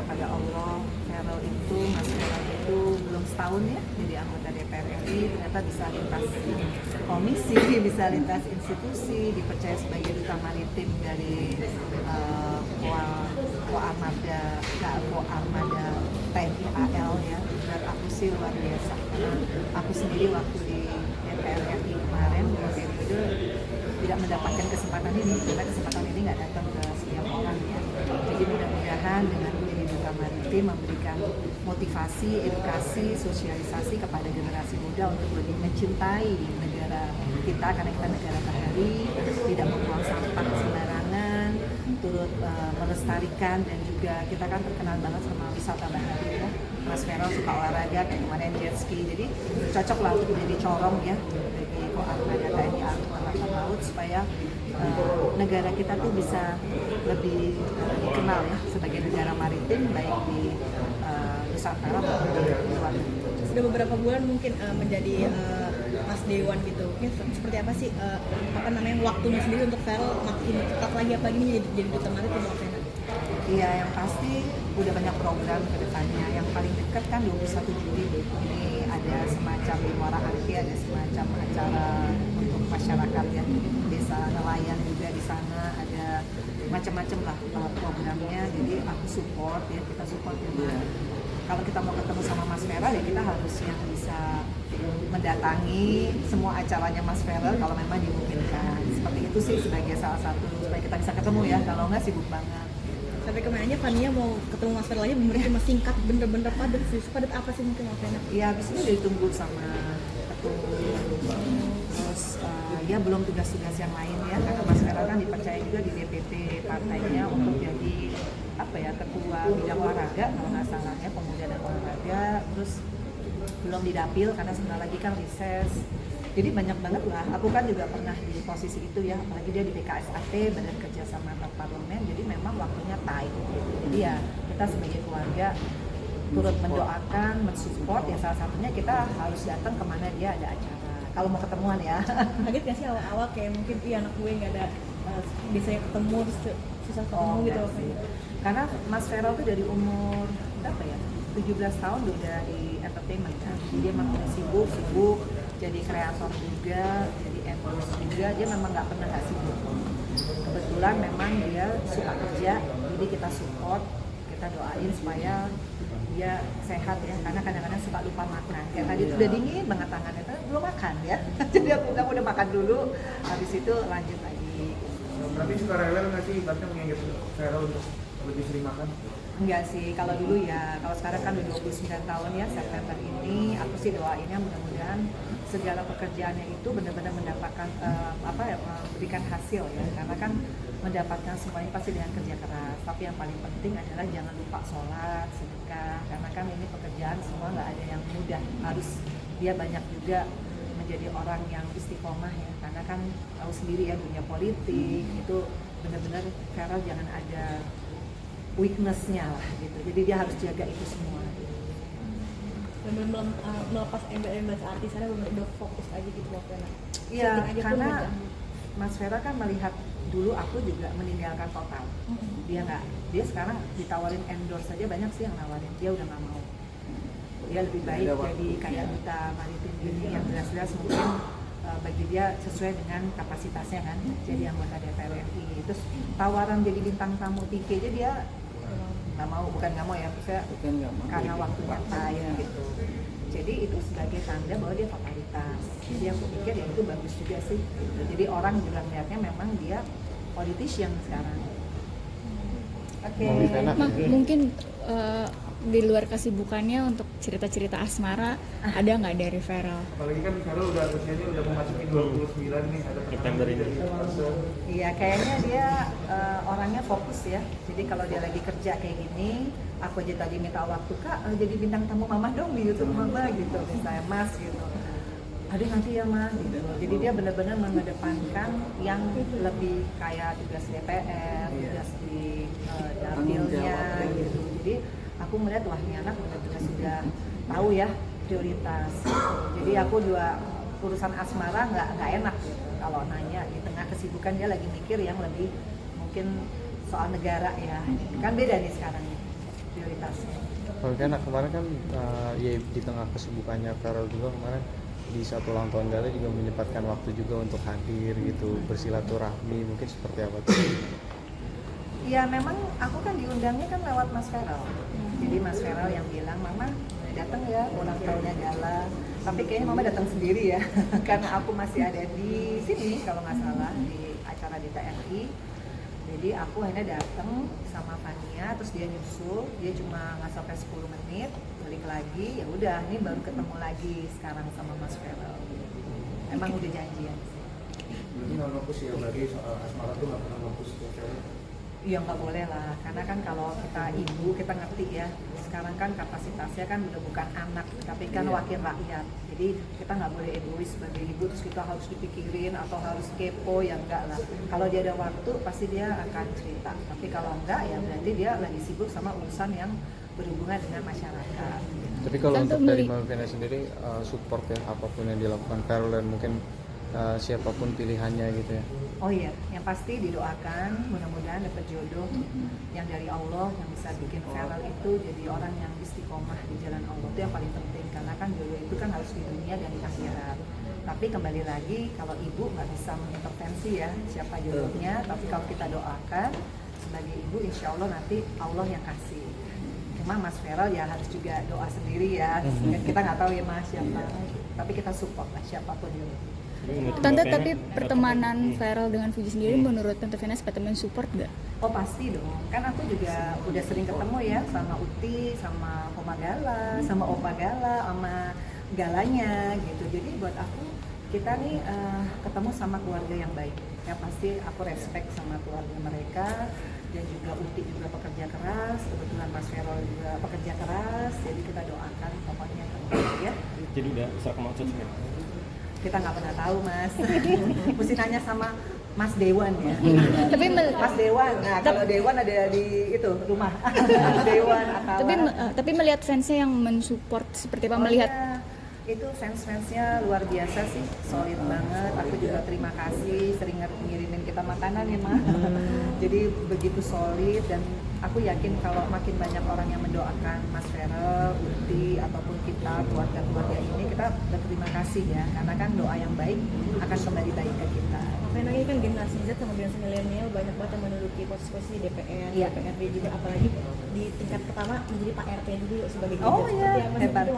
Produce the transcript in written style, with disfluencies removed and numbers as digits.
kepada Allah, Feral itu, Mas Feral itu belum setahun ya jadi anggota DPR RI, ternyata bisa lintas komisi, bisa lintas institusi, dipercaya sebagai duta maritim dari Koarmada TNI AL ya. Dan aku sih luar biasa karena aku sendiri waktu di DPR RI kemarin periode tidak mendapatkan kesempatan ini karena kesempatan ini nggak datang ke setiap orang ya. Jadi mudah-mudahan dengan menjadi duta maritim memberikan motivasi, edukasi, sosialisasi kepada generasi muda untuk lebih mencintai negara kita karena kita negara bahari, tidak membuang sampah sembarangan, turut melestarikan, dan juga kita kan terkenal banget sama wisata bahari ya. Mas Feral suka olahraga kayak kemarin jet ski, jadi cocok lah untuk menjadi corong ya bagi Koarmada TNI Angkatan Laut supaya negara kita tuh bisa lebih dikenal ya sebagai negara maritim baik di Nusantara maupun di luar negeri. Sudah beberapa bulan mungkin menjadi Mas Dewan gitu. Mungkin seperti apa sih waktunya sendiri untuk Feral makin cepat lagi apa gini jadi duta maritim Wapena? Iya, yang pasti udah banyak program ke depannya. Yang paling dekat kan 21 Juli ini ada semacam di Muara Angke, ada semacam acara untuk masyarakat ya, desa nelayan juga di sana, ada macam-macam lah programnya. Jadi aku support ya, kita support juga. Kalau kita mau ketemu sama Mas Feral ya kita harus yang bisa mendatangi semua acaranya Mas Feral kalau memang dimungkinkan. Seperti itu sih sebagai salah satu supaya kita bisa ketemu ya, kalau nggak sibuk banget. Sampai kemarinnya Fania mau ketemu Mas Feral aja bener cuma singkat, bener-bener padat sih. Padat apa sih mungkin Wapena? Iya, habis itu udah ditunggu sama ketua. Terus ya belum tugas-tugas yang lain ya, karena Mas Feral kan dipercaya juga di DPP partainya untuk jadi ketua bidang olahraga kalau nggak salah ya, pemuda dan olahraga. Terus belum didapil karena sebentar lagi kan reses. Jadi banyak banget lah. Aku kan juga pernah di posisi itu ya, apalagi dia di BKSAT, Badan Kerjasama Antar Parlemen. Jadi memang waktunya tight. Jadi ya kita sebagai keluarga turut mendoakan, mensupport. Ya salah satunya kita harus datang kemana dia ada acara. Kalau mau ketemuan ya. Kaget nggak sih awal-awal kayak mungkin anak gue nggak ada biasanya ketemu terus susah ketemu gitu Wapena? Karena Mas Feral tuh dari umur berapa ya? 17 tahun udah di entertainment kan. Dia memang sibuk, jadi kreator juga, jadi endorse juga. Dia memang nggak pernah nggak sibuk. Kebetulan memang dia suka kerja, jadi kita support, kita doain supaya dia sehat ya. Karena kadang-kadang suka lupa makan. Kayak tadi tuh udah dingin banget tangannya, tapi belum makan ya. Jadi aku bilang udah makan dulu, habis itu lanjut lagi. Tapi suka rewel nggak sih ibaratnya mengingat Feral untuk lebih sering makan? Enggak sih, kalau dulu ya, kalau sekarang kan udah 29 tahun ya September ini, aku sih doainnya mudah-mudahan segala pekerjaannya itu benar-benar mendapatkan memberikan hasil ya, karena kan mendapatkan semuanya pasti dengan kerja keras, tapi yang paling penting adalah jangan lupa sholat, sedekah, karena kan ini pekerjaan semua nggak ada yang mudah, harus dia banyak juga menjadi orang yang istiqomah ya, karena kan tahu sendiri ya dunia politik itu benar-benar Feral jangan ada weakness-nya lah gitu, jadi dia harus jaga itu semua. Dan belum melepas embel-embel artis sana, udah fokus aja gitu Wapena. Iya, karena Mas Feral kan melihat dulu aku juga meninggalkan total. Dia sekarang ditawarin endorse saja banyak sih yang nawarin, dia udah nggak mau. Dia lebih baik jadi kayak duta maritim gini yang jelas-jelas mungkin bagi dia sesuai dengan kapasitasnya kan, jadi anggota DPR RI. Terus tawaran jadi bintang tamu TV aja dia nggak mau, bukan nggak mau ya, maksudnya karena waktunya time gitu. Jadi itu sebagai tanda bahwa dia totalitas. Jadi aku pikir ya itu bagus juga sih. Gitu. Jadi orang juga melihatnya memang dia politician sekarang. Oke. Mungkin di luar kesibukannya untuk cerita-cerita asmara ada nggak dari Feral? Apalagi kan Feral udah usianya udah memasuki 29 nih, ada September ini. Iya, kayaknya dia orangnya fokus ya. Jadi kalau dia lagi kerja kayak gini, aku aja tadi minta waktu, Kak jadi bintang tamu Mama dong di YouTube Mama gitu, misalnya Mas gitu. Aduh nanti ya Mas gitu. Jadi dia benar-benar mengedepankan yang lebih kayak tugas DPR, tugas di dapilnya gitu. Jadi aku melihat wah ini anak benar-benar sudah tahu ya prioritas. Jadi aku urusan asmara nggak enak gitu. Kalau nanya di tengah kesibukan dia lagi mikir yang lebih mungkin soal negara ya. Kan beda nih sekarang prioritas. prioritasnya. Kalau kan kemarin kan ya di tengah kesibukannya Farel juga kemarin di satu ulang tahun Gala juga menyempatkan waktu juga untuk hadir gitu, bersilaturahmi, mungkin seperti apa tuh? Ya memang aku kan diundangnya kan lewat Mas Farel. Jadi Mas Farel yang bilang, Mama datang ya ulang tahunnya Gala. Tapi kayaknya Mama datang sendiri ya, karena aku masih ada di sini kalau nggak salah di acara di TNI. Jadi aku akhirnya datang sama Fania, terus dia nyusul, dia cuma nggak sampai 10 menit, balik lagi, ya udah, ini baru ketemu lagi sekarang sama Mas Farel. Emang udah janjian. Berarti nggak ngapus ya, berarti soal asmara tuh nggak pernah ngapus ke Farel. Iya nggak boleh lah, karena kan kalau kita ibu kita ngerti ya. Sekarang kan kapasitasnya kan udah bukan anak, tapi kan wakil rakyat. Jadi kita nggak boleh egois sebagai ibu, terus kita harus dipikirin atau harus kepo, ya enggak lah. Kalau dia ada waktu pasti dia akan cerita. Tapi kalau enggak ya berarti dia lagi sibuk sama urusan yang berhubungan dengan masyarakat. Tapi kalau Tentu untuk dari meli- Mama Vena sendiri support ya apapun yang dilakukan Farel dan mungkin siapapun pilihannya gitu ya. Oh iya, yang pasti didoakan mudah-mudahan dapat jodoh yang dari Allah yang bisa bikin Farel itu jadi orang yang istiqomah di jalan Allah. Itu yang paling penting karena kan jodoh itu kan harus di dunia dan di akhirat. Tapi kembali lagi kalau ibu nggak bisa mengintervensi ya siapa jodohnya, tapi kalau kita doakan sebagai ibu insya Allah nanti Allah yang kasih. Cuma Mas Farel ya harus juga doa sendiri ya. Kita nggak tahu ya Mas siapa, tapi kita support lah siapapun jodohnya. Tante, tapi pertemanan Farel dengan Fuji sendiri menurut Tante Vena seperti support gak? Oh pasti dong, kan aku juga udah sering ketemu ya sama Uti, sama Oma Gala, sama Opa Gala, sama Galanya gitu. Jadi buat aku kita nih ketemu sama keluarga yang baik. Ya pasti aku respect sama keluarga mereka dan juga Uti juga pekerja keras, kebetulan Mas Farel juga pekerja keras. Jadi kita doakan pokoknya ya. Jadi udah serak maksud Kita nggak pernah tahu Mas, mesti nanya sama Mas Dewan ya. Tapi Mas Dewan, nah kalau Dewan ada di itu rumah. Dewan atau tapi melihat fansnya yang mensupport seperti apa, melihat itu fans-fansnya luar biasa sih, solid banget. Aku juga terima kasih sering ngirimin kita makanan ya Mas. Jadi begitu solid dan aku yakin kalau makin banyak orang yang mendoakan Mas Farel, Uti ataupun kita keluarga-keluarga ini, kita berterima kasih ya karena kan doa yang baik akan kembali baik ke kita. Karena ini kan generasi Z sama generasi milenial banyak banget yang menduduki posisi DPR, Iya. DPRD juga apalagi di tingkat pertama menjadi Pak RT dulu sebagai Oh seperti iya, apa sih? hebat. Mungkin